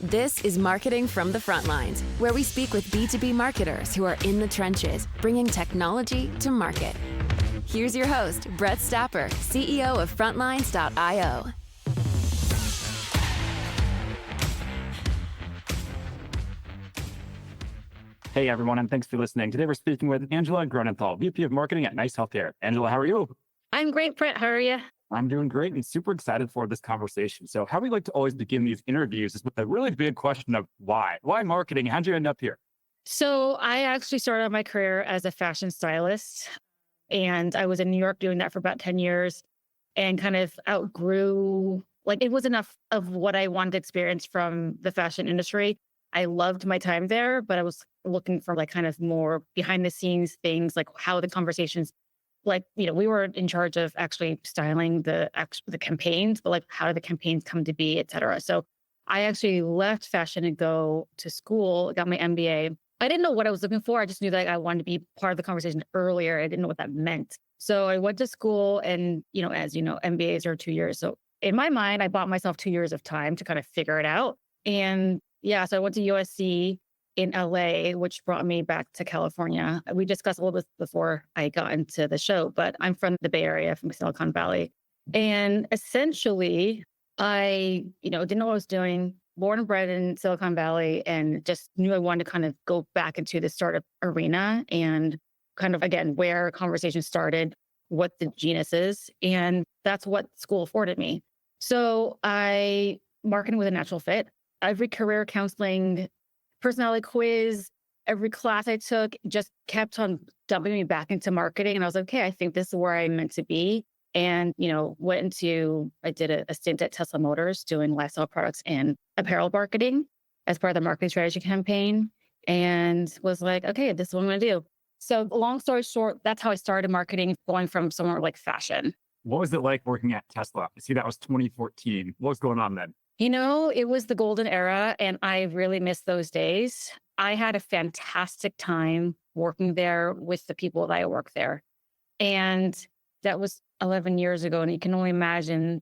This is Marketing from the Front Lines, where we speak with B2B marketers who are in the trenches, bringing technology to market. Here's your host, Brett Stapper, CEO of Frontlines.io. Hey, everyone, and thanks for listening. Today, we're speaking with Angella Gronenthal, VP of Marketing at Nice Healthcare. Angela, how are you? I'm great, Brett. How are you? I'm doing great and super excited for this conversation. So how we like to always begin these interviews is with a really big question of why? Why marketing? How'd you end up here? So I actually started my career as a fashion stylist, and I was in New York doing that for about 10 years and kind of outgrew, it was enough of what I wanted to experience from the fashion industry. I loved my time there, but I was looking for kind of more behind the scenes things, like how the conversations, we were in charge of actually styling the campaigns, but how did the campaigns come to be, et cetera. So I actually left fashion and go to school, got my MBA. I didn't know what I was looking for. I just knew that I wanted to be part of the conversation earlier. I didn't know what that meant. So I went to school and, as you know, MBAs are 2 years. So in my mind, I bought myself 2 years of time to kind of figure it out. And yeah, so I went to USC in LA, which brought me back to California. We discussed a little bit before I got into the show, but I'm from the Bay Area, from Silicon Valley. And essentially, I, didn't know what I was doing, born and bred in Silicon Valley, and just knew I wanted to kind of go back into the startup arena and kind of, again, where conversations started, what the genus is. And that's what school afforded me. So marketing was a natural fit. Every career counseling, personality quiz, every class I took just kept on dumping me back into marketing. And I was like, okay, I think this is where I'm meant to be. And, I did a stint at Tesla Motors doing lifestyle products and apparel marketing as part of the marketing strategy campaign, and was like, okay, this is what I'm going to do. So long story short, that's how I started marketing, going from somewhere like fashion. What was it like working at Tesla? I see that was 2014. What was going on then? It was the golden era, and I really miss those days. I had a fantastic time working there with the people that I work there. And that was 11 years ago. And you can only imagine,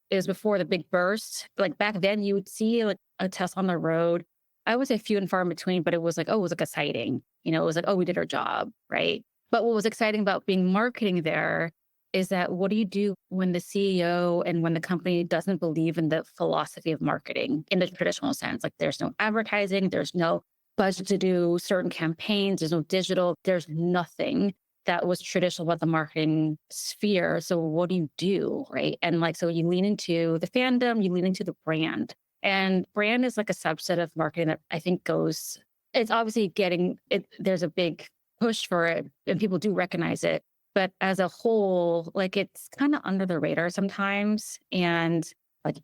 it was before the big burst. Back then, you would see a Tesla on the road. I would say few and far in between, but it was it was like a sighting. It was we did our job, right? But what was exciting about being marketing there is that what do you do when the CEO and when the company doesn't believe in the philosophy of marketing in the traditional sense? There's no advertising, there's no budget to do certain campaigns, there's no digital, there's nothing that was traditional about the marketing sphere. So what do you do, right? And so you lean into the fandom, you lean into the brand. And brand is a subset of marketing that I think it's obviously getting it. There's a big push for it and people do recognize it. But as a whole, it's kind of under the radar sometimes. And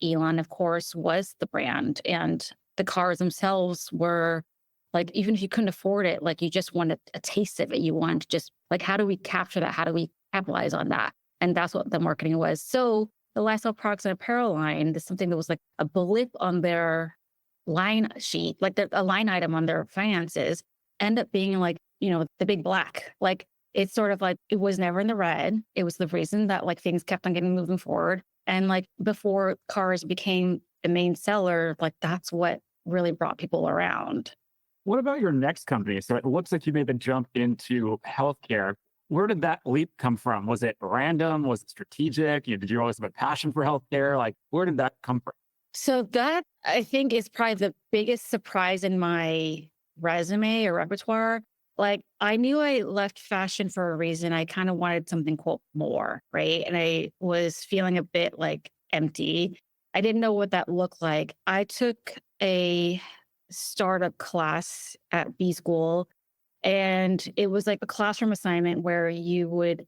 Elon, of course, was the brand, and the cars themselves were even if you couldn't afford it, you just wanted a taste of it. You want just how do we capture that? How do we capitalize on that? And that's what the marketing was. So the lifestyle products and apparel line is something that was a blip on their line sheet, a line item on their finances, end up being the big black. It's sort of it was never in the red. It was the reason that things kept on moving forward. And before cars became the main seller, that's what really brought people around. What about your next company? So it looks like you made the jump into healthcare. Where did that leap come from? Was it random? Was it strategic? Did you always have a passion for healthcare? Where did that come from? So that, I think, is probably the biggest surprise in my resume or repertoire. I knew I left fashion for a reason. I kind of wanted something, quote, more, right? And I was feeling a bit empty. I didn't know what that looked like. I took a startup class at B School, and it was a classroom assignment where you would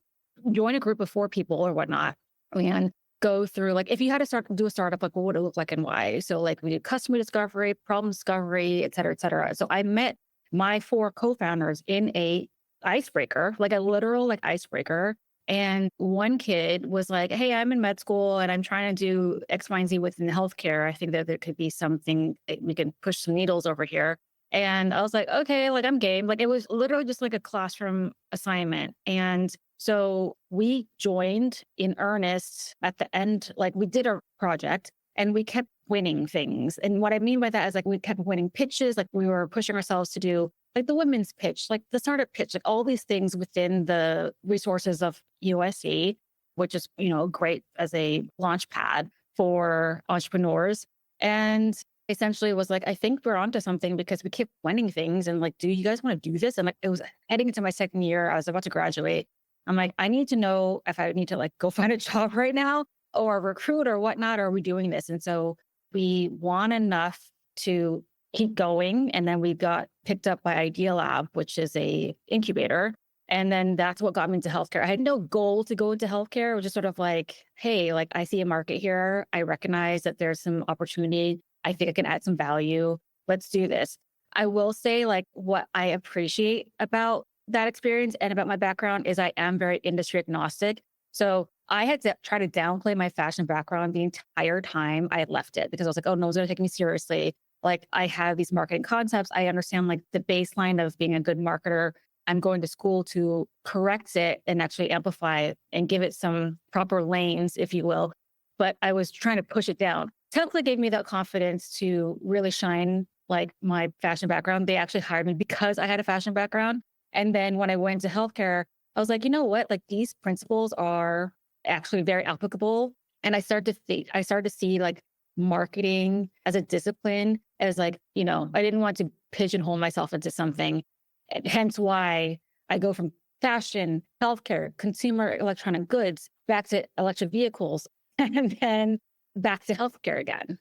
join a group of 4 people or whatnot and go through, if you had to do a startup, what would it look like and why? So we did customer discovery, problem discovery, et cetera, et cetera. So I met my 4 co-founders in a icebreaker, a literal icebreaker. And one kid was like, hey, I'm in med school and I'm trying to do X, Y, and Z within healthcare. I think that there could be something, we can push some needles over here. And I was like, okay, I'm game. It was literally just a classroom assignment. And so we joined in earnest at the end, we did our project. And we kept winning things. And what I mean by that is like we kept winning pitches, like we were pushing ourselves to do like the women's pitch, like the startup pitch, like all these things within the resources of USC, which is, great as a launch pad for entrepreneurs. And essentially was like, I think we're onto something because we keep winning things. And like, do you guys want to do this? And like, it was heading into my second year. I was about to graduate. I'm like, I need to know if I need to like go find a job right now or recruit or whatnot, or are we doing this? And so we won enough to keep going. And then we got picked up by Idea Lab, which is a incubator. And then that's what got me into healthcare. I had no goal to go into healthcare. It was just sort of like, hey, like I see a market here. I recognize that there's some opportunity. I think I can add some value. Let's do this. I will say like what I appreciate about that experience and about my background is I am very industry agnostic. So I had to try to downplay my fashion background the entire time I had left it because I was like, oh, no one's going to take me seriously. Like I have these marketing concepts. I understand like the baseline of being a good marketer. I'm going to school to correct it and actually amplify it and give it some proper lanes, if you will. But I was trying to push it down. Tesla gave me that confidence to really shine like my fashion background. They actually hired me because I had a fashion background. And then when I went to healthcare, I was like, you know what? Like these principles are actually very applicable. And I started to see like marketing as a discipline as like, I didn't want to pigeonhole myself into something. And hence why I go from fashion, healthcare, consumer electronic goods, back to electric vehicles, and then back to healthcare again.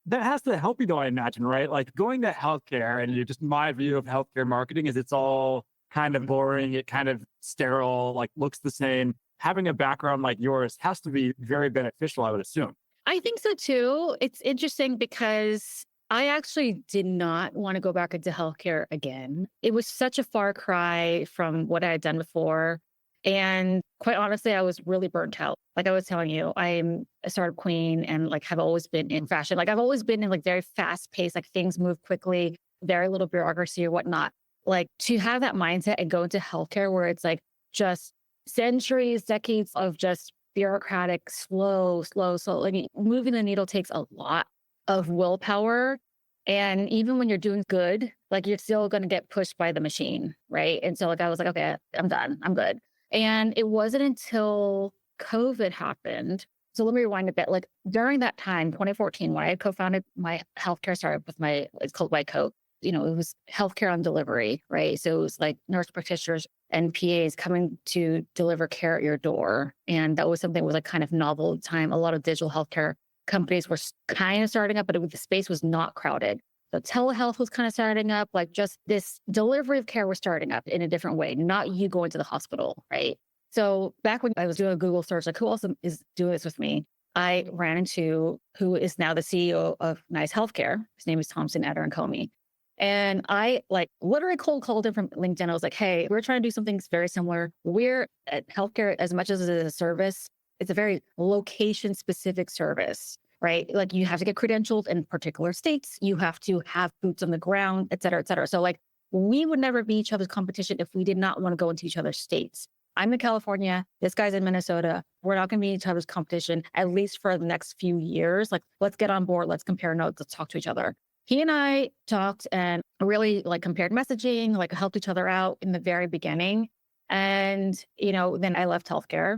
That has to help you though, I imagine, right? Like going to healthcare and just my view of healthcare marketing is it's all kind of boring. It kind of sterile, like looks the same. Having a background like yours has to be very beneficial, I would assume. I think so too. It's interesting because I actually did not want to go back into healthcare again. It was such a far cry from what I had done before. And quite honestly, I was really burnt out. Like I was telling you, I'm a startup queen and like have always been in fashion. Like I've always been in like very fast paced, like things move quickly, very little bureaucracy or whatnot. Like to have that mindset and go into healthcare where it's like just centuries, decades of just bureaucratic, slow. Like moving the needle takes a lot of willpower. And even when you're doing good, like you're still going to get pushed by the machine. Right. And so like, I was like, okay, I'm done. I'm good. And it wasn't until COVID happened. So let me rewind a bit. Like during that time, 2014, when I had co-founded my healthcare startup with it's called White Coat. It was healthcare on delivery, right? So it was like nurse practitioners and PAs coming to deliver care at your door. And that was something that was like kind of novel at the time. A lot of digital healthcare companies were kind of starting up, but the space was not crowded. So telehealth was kind of starting up, like just this delivery of care was starting up in a different way, not you going to the hospital, right? So back when I was doing a Google search, like who else is doing this with me? I ran into who is now the CEO of Nice Healthcare. His name is Thompson Eder and Comey. And I like literally cold called him from LinkedIn. I was like, hey, we're trying to do something very similar. We're at healthcare, as much as it is a service, it's a very location specific service, right? Like you have to get credentialed in particular states. You have to have boots on the ground, et cetera, et cetera. So like we would never be each other's competition if we did not want to go into each other's states. I'm in California. This guy's in Minnesota. We're not going to be each other's competition, at least for the next few years. Like, let's get on board. Let's compare notes. Let's talk to each other. He and I talked and really like compared messaging, like helped each other out in the very beginning. And, then I left healthcare.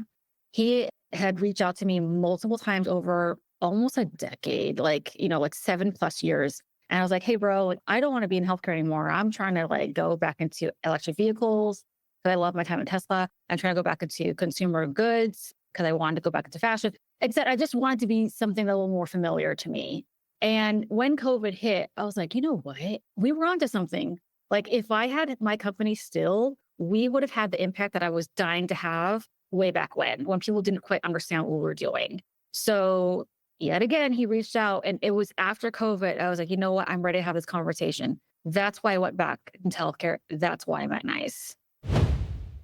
He had reached out to me multiple times over almost a decade, like 7+ years. And I was like, hey, bro, like, I don't want to be in healthcare anymore. I'm trying to like go back into electric vehicles because I love my time at Tesla. I'm trying to go back into consumer goods because I wanted to go back into fashion. Except I just wanted to be something a little more familiar to me. And when COVID hit, I was like, you know what? We were onto something. Like if I had my company still, we would have had the impact that I was dying to have way back when people didn't quite understand what we were doing. So yet again, he reached out and it was after COVID. I was like, you know what? I'm ready to have this conversation. That's why I went back into healthcare. That's why I'm at Nice.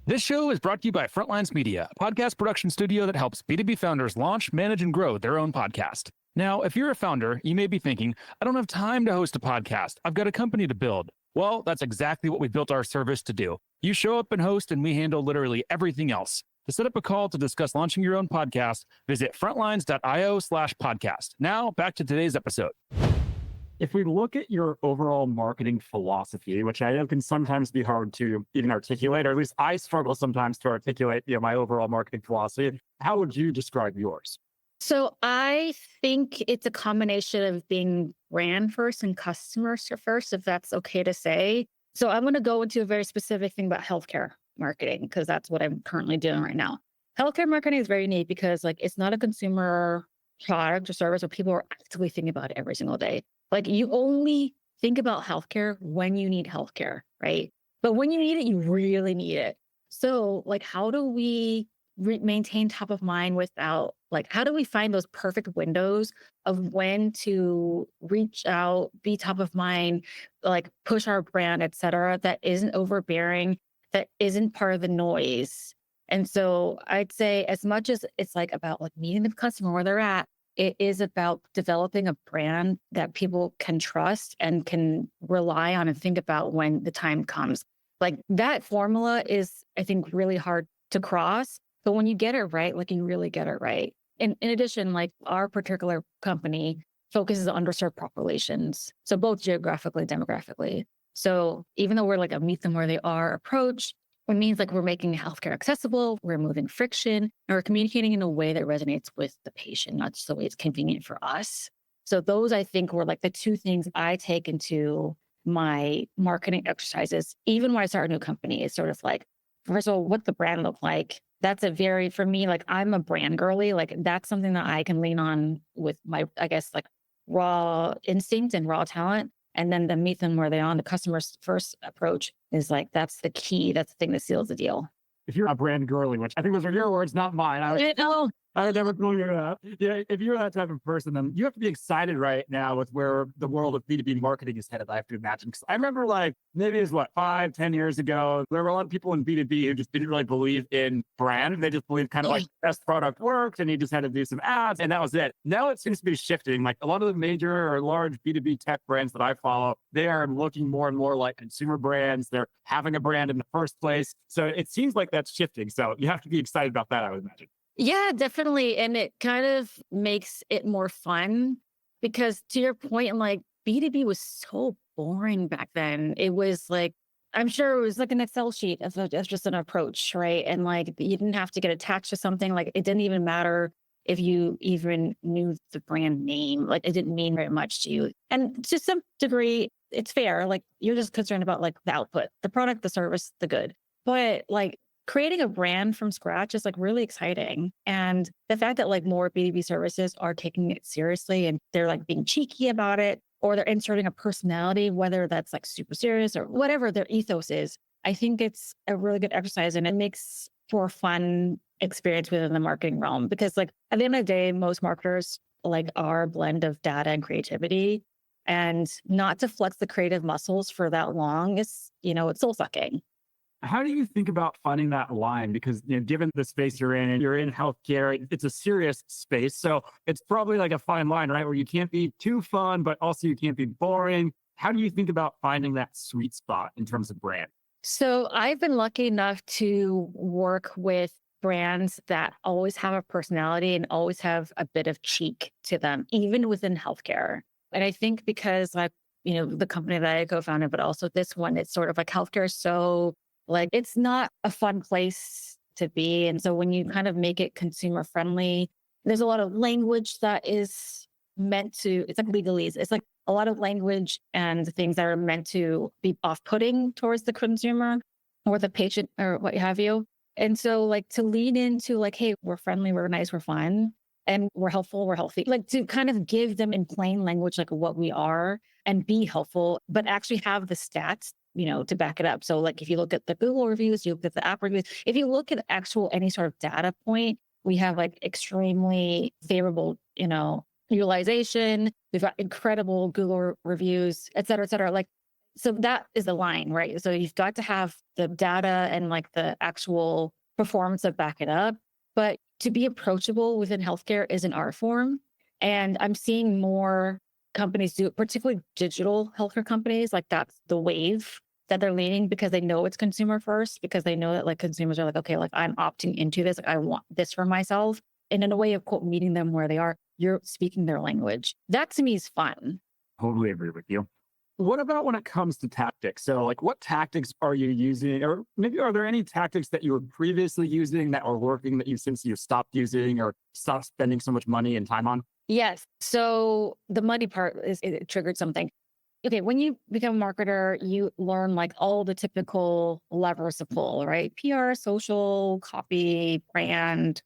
This show is brought to you by Frontlines Media, a podcast production studio that helps B2B founders launch, manage, and grow their own podcast. Now, if you're a founder, you may be thinking, I don't have time to host a podcast. I've got a company to build. Well, that's exactly what we built our service to do. You show up and host, and we handle literally everything else. To set up a call to discuss launching your own podcast, visit frontlines.io/podcast. Now, back to today's episode. If we look at your overall marketing philosophy, which I know can sometimes be hard to even articulate, or at least I struggle sometimes to articulate, my overall marketing philosophy, how would you describe yours? So I think it's a combination of being brand first and customer first, if that's okay to say. So I'm going to go into a very specific thing about healthcare marketing, because that's what I'm currently doing right now. Healthcare marketing is very neat because it's not a consumer product or service where people are actively thinking about it every single day. You only think about healthcare when you need healthcare, right? But when you need it, you really need it. So how do we maintain top of mind without, how do we find those perfect windows of when to reach out, be top of mind, push our brand, et cetera, that isn't overbearing, that isn't part of the noise. And so I'd say as much as it's about meeting the customer where they're at, it is about developing a brand that people can trust and can rely on and think about when the time comes. That formula is, I think, really hard to cross. But when you get it right, you really get it right. In addition, our particular company focuses on underserved populations. So both geographically and demographically. So even though we're a meet them where they are approach, it means we're making healthcare accessible, we're removing friction, and we're communicating in a way that resonates with the patient, not just the way it's convenient for us. So those, I think, were the two things I take into my marketing exercises. Even when I start a new company, it's sort of first of all, what the brand look like. That's for me, I'm a brand girly. That's something that I can lean on with my, I guess, raw instinct and raw talent. And then the meet them where they are on the customer's first approach is that's the key. That's the thing that seals the deal. If you're a brand girly, which I think those are your words, not mine. I would never call you that. Yeah, if you're that type of person, then you have to be excited right now with where the world of B2B marketing is headed, I have to imagine. Because I remember maybe it was 5-10 years ago, there were a lot of people in B2B who just didn't really believe in brand. They just believed kind of best product worked and you just had to do some ads and that was it. Now it seems to be shifting. A lot of the major or large B2B tech brands that I follow, they are looking more and more like consumer brands. They're having a brand in the first place. So it seems like that's shifting. So you have to be excited about that, I would imagine. Yeah, definitely. And it kind of makes it more fun because to your point, B2B was so boring back then. It was I'm sure it was an Excel sheet as just an approach, right? And you didn't have to get attached to something. It didn't even matter if you even knew the brand name. It didn't mean very much to you. And to some degree, it's fair. You're just concerned about the output, the product, the service, the good. But creating a brand from scratch is really exciting. And the fact that more B2B services are taking it seriously and they're being cheeky about it, or they're inserting a personality, whether that's super serious or whatever their ethos is, I think it's a really good exercise and it makes for a fun experience within the marketing realm. Because at the end of the day, most marketers are a blend of data and creativity. And not to flex the creative muscles for that long is, it's soul sucking. How do you think about finding that line? Because given the space you're in and you're in healthcare, it's a serious space. So it's probably a fine line, right? Where you can't be too fun, but also you can't be boring. How do you think about finding that sweet spot in terms of brand? So I've been lucky enough to work with brands that always have a personality and always have a bit of cheek to them, even within healthcare. And I think because the company that I co-founded, but also this one, it's sort of healthcare is so it's not a fun place to be. And so when you kind of make it consumer friendly, there's a lot of language that is meant to, it's legalese. It's a lot of language and things that are meant to be off-putting towards the consumer or the patient or what have you. And so to lean into hey, we're friendly, we're nice, we're fun, and we're helpful, we're healthy. To kind of give them in plain language, what we are and be helpful, but actually have the stats to back it up. So if you look at the Google reviews, you look at the app reviews, if you look at any sort of data point, we have extremely favorable, utilization. We've got incredible Google reviews, et cetera, et cetera. So that is the line, right? So you've got to have the data and the actual performance to back it up. But to be approachable within healthcare is an art form. And I'm seeing more companies do it, particularly digital healthcare companies. That's the wave that they're leaning because they know it's consumer first, because they know that like consumers are like, okay, like I'm opting into this. Like I want this for myself. And in a way of quote, meeting them where they are, you're speaking their language. That to me is fun. Totally agree with you. What about when it comes to tactics? So, like, what tactics are you using? Or maybe are there any tactics that you were previously using that are working that since you stopped using or stopped spending so much money and time on? Yes. So the money part is it triggered something. Okay, when you become a marketer, you learn like all the typical levers to pull, right? PR, social, copy, brand,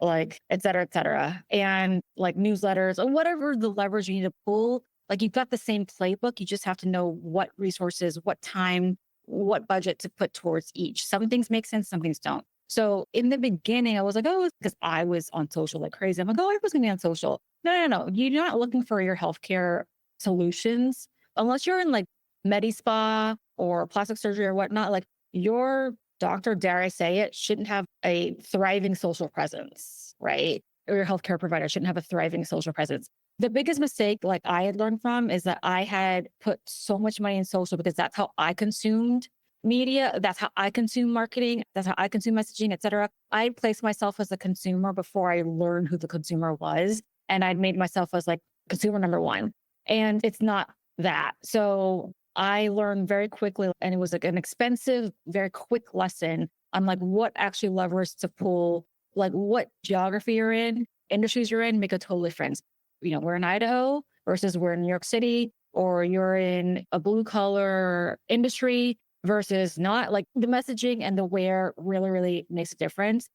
like et cetera, et cetera. And like newsletters or whatever the levers you need to pull, like you've got the same playbook. You just have to know what resources, what time, what budget to put towards each. Some things make sense, some things don't. So in the beginning, I was like, oh, because I was on social like crazy. I'm like, oh, I was going to be on social. No. You're not looking for your healthcare solutions unless you're in like med spa or plastic surgery or whatnot. Like your doctor, dare I say it, shouldn't have a thriving social presence, right? Or your healthcare provider shouldn't have a thriving social presence. The biggest mistake, like I had learned from, is that I had put so much money in social because that's how I consumed media. That's how I consume marketing. That's how I consume messaging, et cetera. I placed myself as a consumer before I learned who the consumer was. And I'd made myself as like consumer number one. And it's not that. So I learned very quickly, and it was like an expensive, very quick lesson on like what actually levers to pull, like what geography you're in, industries you're in, make a total difference. You know, we're in Idaho versus we're in New York City, or you're in a blue collar industry versus not. Like the messaging and the where really, really makes a difference.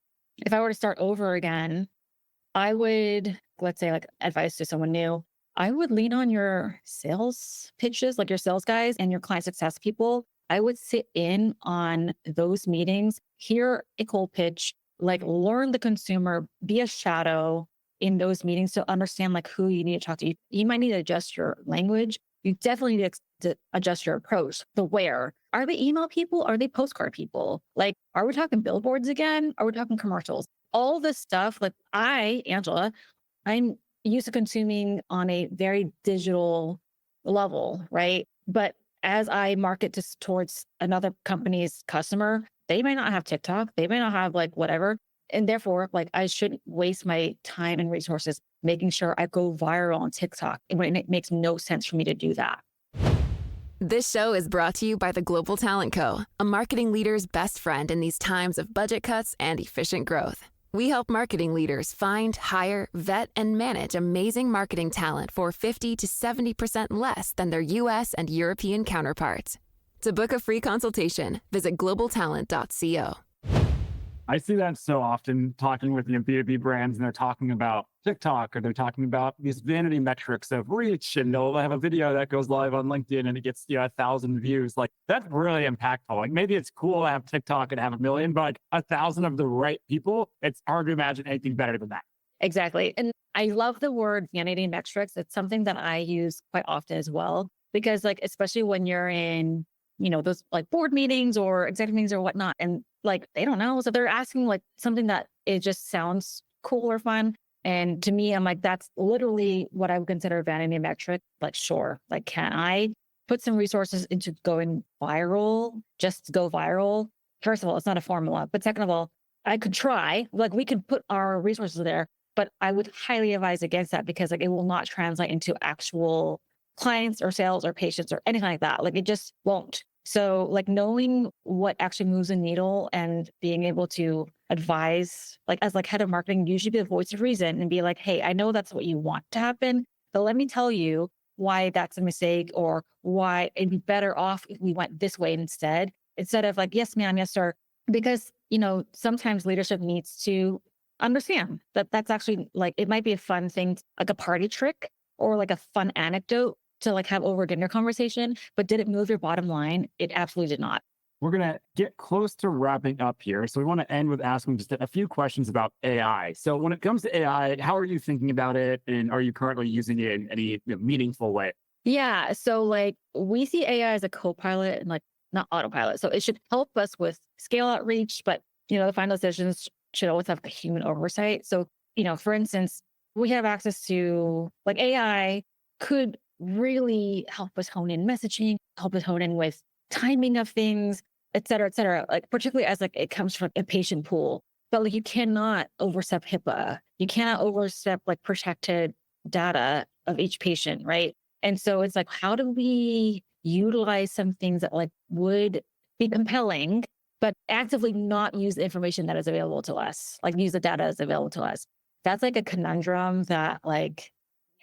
If I were to start over again, I would, let's say like advice to someone new, I would lean on your sales pitches, like your sales guys and your client success people. I would sit in on those meetings, hear a cold pitch, like learn the consumer, be a shadow in those meetings to understand like who you need to talk to. You might need to adjust your language. You definitely need to adjust your approach. The where. Are they email people? Are they postcard people? Like, are we talking billboards again? Are we talking commercials? All this stuff, like Angela, I'm used to consuming on a very digital level, right? But as I market towards another company's customer, they may not have TikTok. They may not have like whatever. And therefore, like I shouldn't waste my time and resources making sure I go viral on TikTok when it makes no sense for me to do that. This show is brought to you by the Global Talent Co., a marketing leader's best friend in these times of budget cuts and efficient growth. We help marketing leaders find, hire, vet, and manage amazing marketing talent for 50 to 70% less than their US and European counterparts. To book a free consultation, visit globaltalent.co. I see that so often talking with B2B brands, and they're talking about TikTok, or they're talking about these vanity metrics of reach, and they'll have a video that goes live on LinkedIn and it gets 1,000 views. Like that's really impactful. Like maybe it's cool to have TikTok and have 1 million, but 1,000 of the right people, it's hard to imagine anything better than that. Exactly. And I love the word vanity metrics. It's something that I use quite often as well, because like, especially when you're in, those like board meetings or executive meetings or whatnot, and like, they don't know. So they're asking like something that it just sounds cool or fun. And to me, I'm like, that's literally what I would consider a vanity metric. Like, sure. Like, can I put some resources into going viral, just to go viral? First of all, it's not a formula, but second of all, I could try, like we could put our resources there, but I would highly advise against that because like it will not translate into actual clients or sales or patients or anything like that. Like it just won't. So like knowing what actually moves the needle and being able to advise, like as like head of marketing, usually be the voice of reason and be like, hey, I know that's what you want to happen, but let me tell you why that's a mistake or why it'd be better off if we went this way instead of like, yes, ma'am, yes, sir. Because, sometimes leadership needs to understand that that's actually like, it might be a fun thing, like a party trick or like a fun anecdote to like have over dinner conversation, but did it move your bottom line? It absolutely did not. We're going to get close to wrapping up here. So we want to end with asking just a few questions about AI. So when it comes to AI, how are you thinking about it? And are you currently using it in any meaningful way? Yeah. So like we see AI as a co-pilot and like not autopilot. So it should help us with scale outreach, but the final decisions should always have a human oversight. So, for instance, we have access to like AI could really help us hone in messaging, help us hone in with timing of things, et cetera, like particularly as like it comes from a patient pool. But like you cannot overstep HIPAA. You cannot overstep like protected data of each patient, right? And so it's like, how do we utilize some things that like would be compelling, but actively not use the information that is available to us, like use the data that's available to us? That's like a conundrum that like,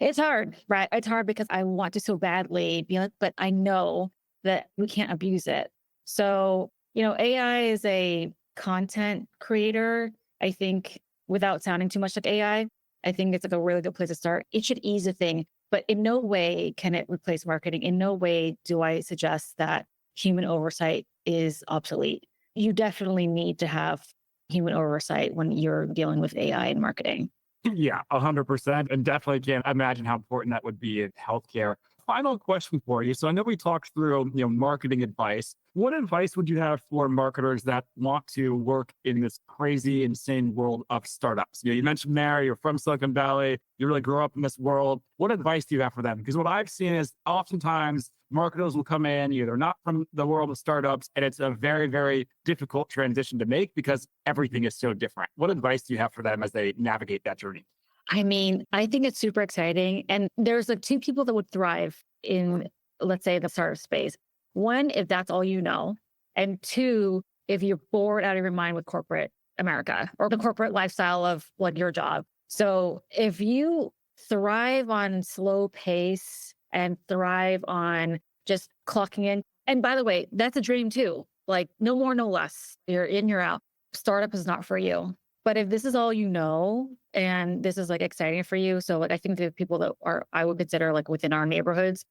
it's hard, right? It's hard because I want to so badly be like, but I know that we can't abuse it. So, AI is a content creator. I think without sounding too much like AI, I think it's like a really good place to start. It should ease a thing, but in no way can it replace marketing. In no way do I suggest that human oversight is obsolete. You definitely need to have human oversight when you're dealing with AI in marketing. Yeah, 100%. And definitely can't imagine how important that would be in healthcare. Final question for you. So I know we talked through, marketing advice. What advice would you have for marketers that want to work in this crazy, insane world of startups? You mentioned there, you're from Silicon Valley, you really grew up in this world. What advice do you have for them? Because what I've seen is oftentimes marketers will come in, they're not from the world of startups, and it's a very, very difficult transition to make because everything is so different. What advice do you have for them as they navigate that journey? I mean, I think it's super exciting. And there's like two people that would thrive in, let's say, the startup space. One, if that's all you know. And two, if you're bored out of your mind with corporate America or the corporate lifestyle of like your job. So if you thrive on slow pace and thrive on just clocking in, and by the way, that's a dream too. Like no more, no less. You're in, you're out. Startup is not for you. But if this is all you know, and this is like exciting for you, so like I think the people that I would consider like within our neighborhoods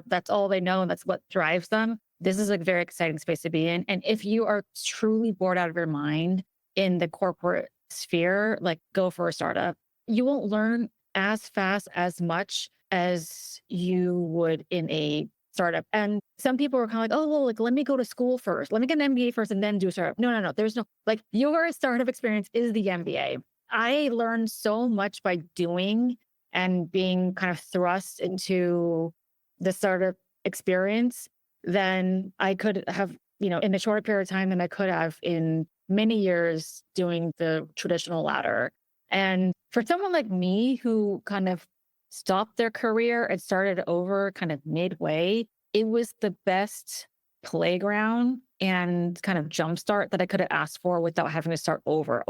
that's all they know and that's what drives them. This is a very exciting space to be in. And if you are truly bored out of your mind in the corporate sphere, like go for a startup. You won't learn as fast, as much as you would in a startup. And some people are kind of like, oh, well, like, let me go to school first. Let me get an MBA first and then do a startup. No. There's no, like your startup experience is the MBA. I learned so much by doing and being kind of thrust into the startup experience than I could have, in a shorter period of time than I could have in many years doing the traditional ladder. And for someone like me who kind of stopped their career and started over kind of midway, it was the best playground and kind of jumpstart that I could have asked for without having to start over.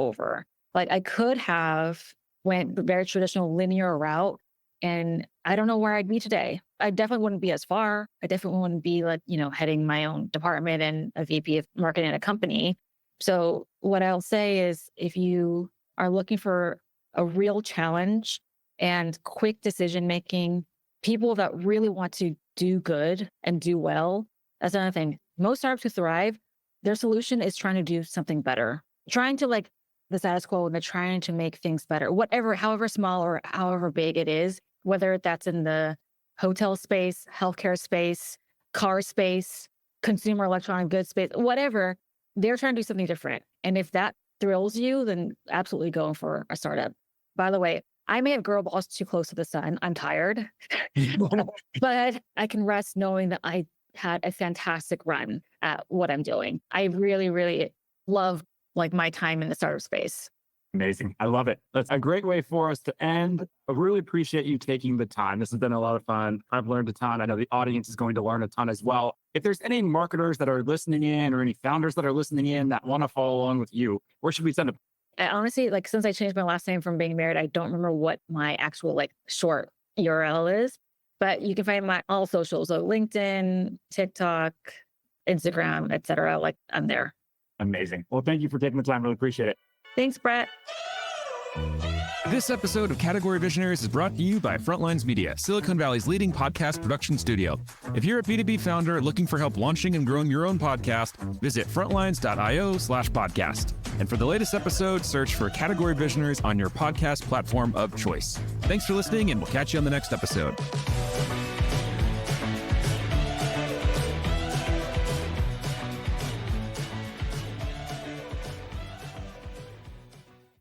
Like I could have went the very traditional linear route and I don't know where I'd be today. I definitely wouldn't be as far. I definitely wouldn't be like, heading my own department and a VP of marketing at a company. So what I'll say is if you are looking for a real challenge and quick decision-making, people that really want to do good and do well, that's another thing. Most startups who thrive, their solution is trying to do something better, trying to like the status quo, and they're trying to make things better, however small or however big it is, whether that's in the hotel space, healthcare space, car space, consumer electronic goods space, whatever, they're trying to do something different. And if that thrills you, then absolutely go for a startup. By the way, I may have girl balls too close to the sun. I'm tired, but I can rest knowing that I had a fantastic run at what I'm doing. I really, really love like my time in the startup space. Amazing. I love it. That's a great way for us to end. I really appreciate you taking the time. This has been a lot of fun. I've learned a ton. I know the audience is going to learn a ton as well. If there's any marketers that are listening in or any founders that are listening in that want to follow along with you, where should we send them? I honestly, like since I changed my last name from being married, I don't remember what my actual like short URL is, but you can find my all socials. So LinkedIn, TikTok, Instagram, etc. Like I'm there. Amazing. Well, thank you for taking the time. Really appreciate it. Thanks, Brett. This episode of Category Visionaries is brought to you by Frontlines Media, Silicon Valley's leading podcast production studio. If you're a B2B founder looking for help launching and growing your own podcast, visit frontlines.io/podcast. And for the latest episode, search for Category Visionaries on your podcast platform of choice. Thanks for listening, and we'll catch you on the next episode.